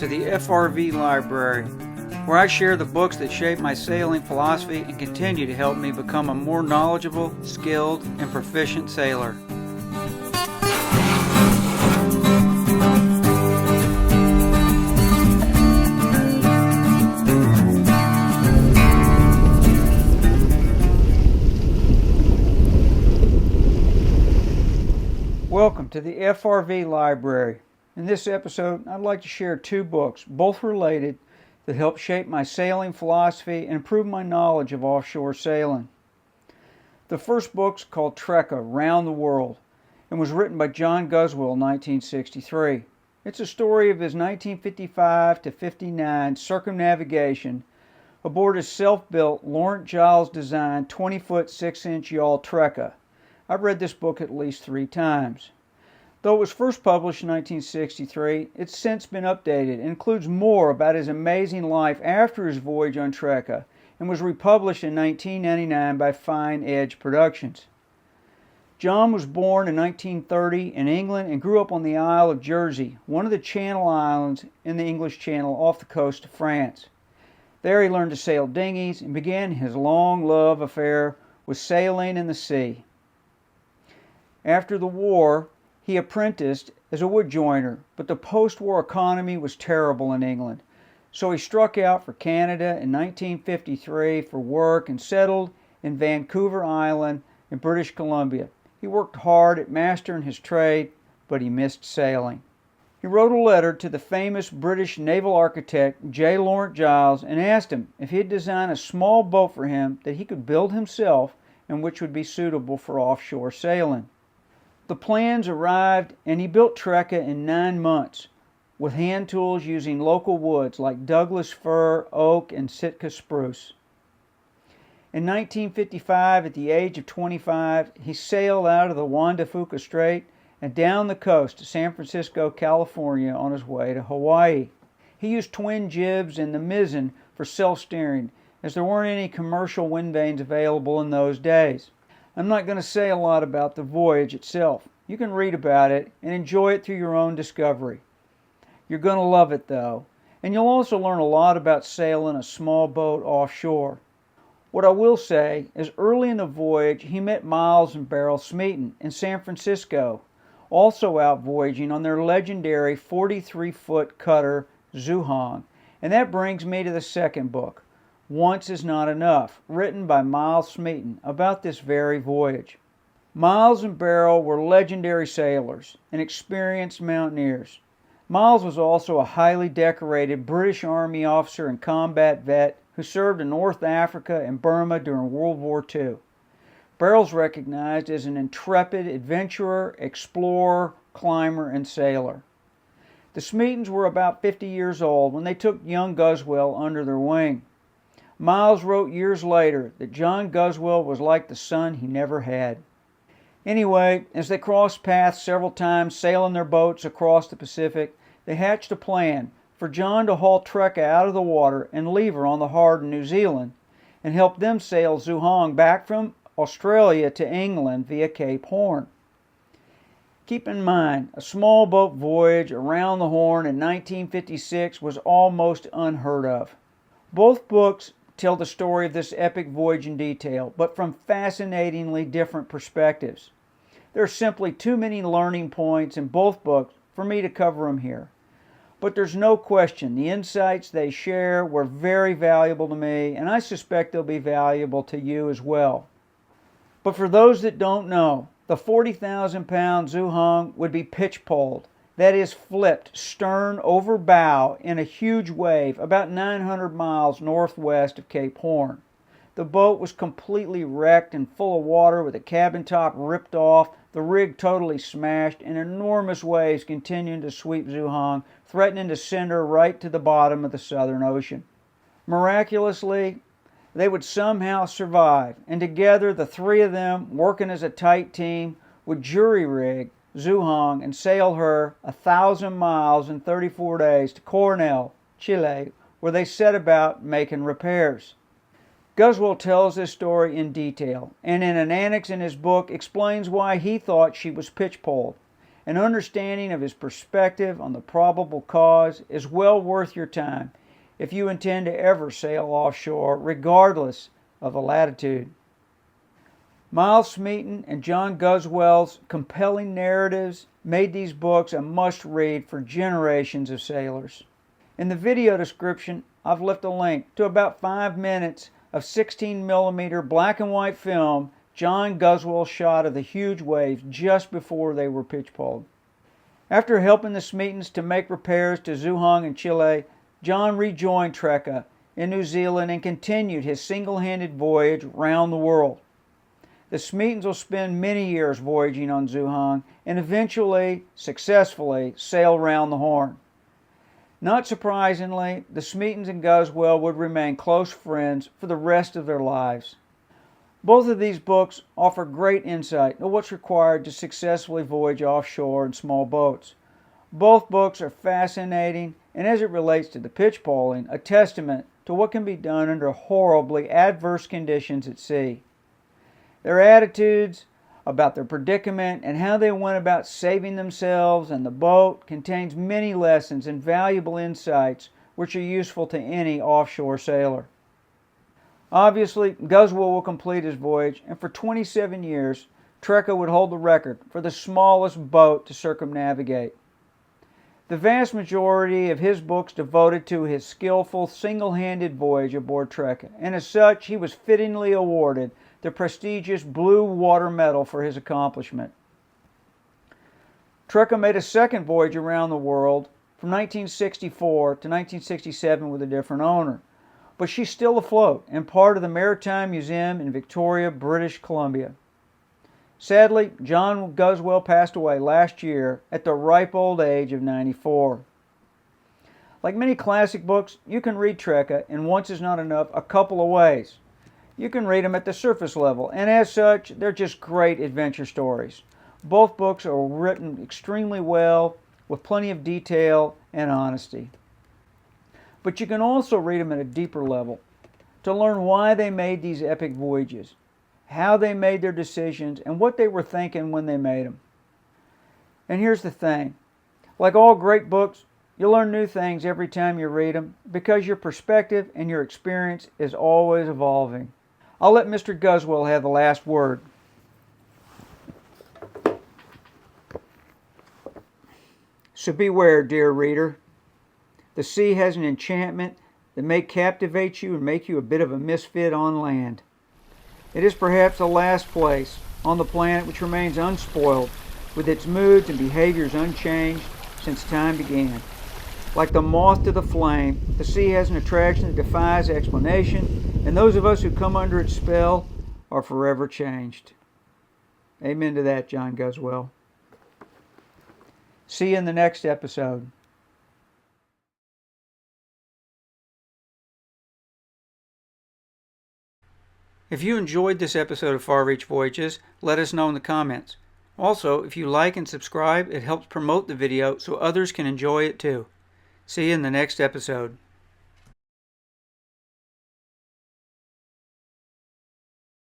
to the FRV Library, where I share the books that shape my sailing philosophy and continue to help me become a more knowledgeable, skilled, and proficient sailor. Welcome to the FRV Library. In this episode, I'd like to share two books, both related, that help shape my sailing philosophy and improve my knowledge of offshore sailing. The first book's called Trekka Round the World and was written by John Guzzwell in 1963. It's a story of his 1955 to 59 circumnavigation aboard his self-built, Lawrence Giles designed 20-foot 6-inch yawl Trekka. I've read this book at least 3 times. Though it was first published in 1963, it's since been updated and includes more about his amazing life after his voyage on Trekka and was republished in 1999 by Fine Edge Productions. John was born in 1930 in England and grew up on the Isle of Jersey, one of the Channel Islands in the English Channel off the coast of France. There he learned to sail dinghies and began his long love affair with sailing in the sea. After the war, he apprenticed as a wood joiner, but the post-war economy was terrible in England. So he struck out for Canada in 1953 for work and settled in Vancouver Island in British Columbia. He worked hard at mastering his trade, but he missed sailing. He wrote a letter to the famous British naval architect J. Lawrence Giles and asked him if he'd design a small boat for him that he could build himself and which would be suitable for offshore sailing. The plans arrived and he built Trekka in 9 months with hand tools using local woods like Douglas fir, oak, and Sitka spruce. In 1955, at the age of 25, he sailed out of the Juan de Fuca Strait and down the coast to San Francisco, California on his way to Hawaii. He used twin jibs and the mizzen for self-steering as there weren't any commercial wind vanes available in those days. I'm not going to say a lot about the voyage itself. You can read about it and enjoy it through your own discovery. You're going to love it though, and you'll also learn a lot about sailing a small boat offshore. What I will say is early in the voyage he met Miles and Smeeton in San Francisco, also out voyaging on their legendary 43-foot cutter Tzu Hang. And that brings me to the second book, Once Is Not Enough, written by Miles Smeeton about this very voyage. Miles and Beryl were legendary sailors and experienced mountaineers. Miles was also a highly decorated British Army officer and combat vet who served in North Africa and Burma during World War II. Beryl's recognized as an intrepid adventurer, explorer, climber, and sailor. The Smeetons were about 50 years old when they took young Guzzwell under their wing. Miles wrote years later that John Guzzwell was like the son he never had. Anyway, as they crossed paths several times sailing their boats across the Pacific, they hatched a plan for John to haul Trekka out of the water and leave her on the hard in New Zealand and help them sail Tzu Hang back from Australia to England via Cape Horn. Keep in mind, a small boat voyage around the Horn in 1956 was almost unheard of. Both books tell the story of this epic voyage in detail, but from fascinatingly different perspectives. There are simply too many learning points in both books for me to cover them here. But there's no question the insights they share were very valuable to me, and I suspect they'll be valuable to you as well. But for those that don't know, the 40,000-pound Tzu Hang would be pitch-poled, that is flipped stern over bow in a huge wave about 900 miles northwest of Cape Horn. The boat was completely wrecked and full of water with the cabin top ripped off, the rig totally smashed, and enormous waves continuing to sweep Tzu Hang, threatening to send her right to the bottom of the Southern Ocean. Miraculously, they would somehow survive, and together the 3 of them, working as a tight team, would jury-rig Tzu Hang and sail her 1,000 miles in 34 days to Coronel, Chile, where they set about making repairs. Guzzwell tells this story in detail, and in an annex in his book explains why he thought she was pitch-poled. An understanding of his perspective on the probable cause is well worth your time if you intend to ever sail offshore, regardless of the latitude. Miles Smeeton and John Guzzwell's compelling narratives made these books a must-read for generations of sailors. In the video description, I've left a link to about 5 minutes of 16mm black and white film John Guzzwell shot of the huge waves just before they were pitchpoled. After helping the Smeetons to make repairs to Tzu Hang in Chile, John rejoined Trekka in New Zealand and continued his single-handed voyage round the world. The Smeetons will spend many years voyaging on Tzu Hang and eventually, successfully, sail round the Horn. Not surprisingly, the Smeetons and Guzzwell would remain close friends for the rest of their lives. Both of these books offer great insight into what's required to successfully voyage offshore in small boats. Both books are fascinating, and as it relates to the pitchpoling, a testament to what can be done under horribly adverse conditions at sea. Their attitudes about their predicament and how they went about saving themselves and the boat contains many lessons and valuable insights which are useful to any offshore sailor. Obviously, Guzzwell will complete his voyage, and for 27 years, Trekka would hold the record for the smallest boat to circumnavigate. The vast majority of his books devoted to his skillful, single-handed voyage aboard Trekka, and as such, he was fittingly awarded the prestigious Blue Water Medal for his accomplishment. Trekka made a second voyage around the world from 1964 to 1967 with a different owner, but she's still afloat and part of the Maritime Museum in Victoria, British Columbia. Sadly, John Guzzwell passed away last year at the ripe old age of 94. Like many classic books, you can read Trekka in Once Is Not Enough a couple of ways. You can read them at the surface level, and as such, they're just great adventure stories. Both books are written extremely well, with plenty of detail and honesty. But you can also read them at a deeper level to learn why they made these epic voyages, how they made their decisions, and what they were thinking when they made them. And here's the thing. Like all great books, you learn new things every time you read them because your perspective and your experience is always evolving. I'll let Mr. Guzzwell have the last word. So beware, dear reader. The sea has an enchantment that may captivate you and make you a bit of a misfit on land. It is perhaps the last place on the planet which remains unspoiled, with its moods and behaviors unchanged since time began. Like the moth to the flame, the sea has an attraction that defies explanation, and those of us who come under its spell are forever changed. Amen to that, John Guzzwell. See you in the next episode. If you enjoyed this episode of Far Reach Voyages, let us know in the comments. Also, if you like and subscribe, it helps promote the video so others can enjoy it too. See you in the next episode.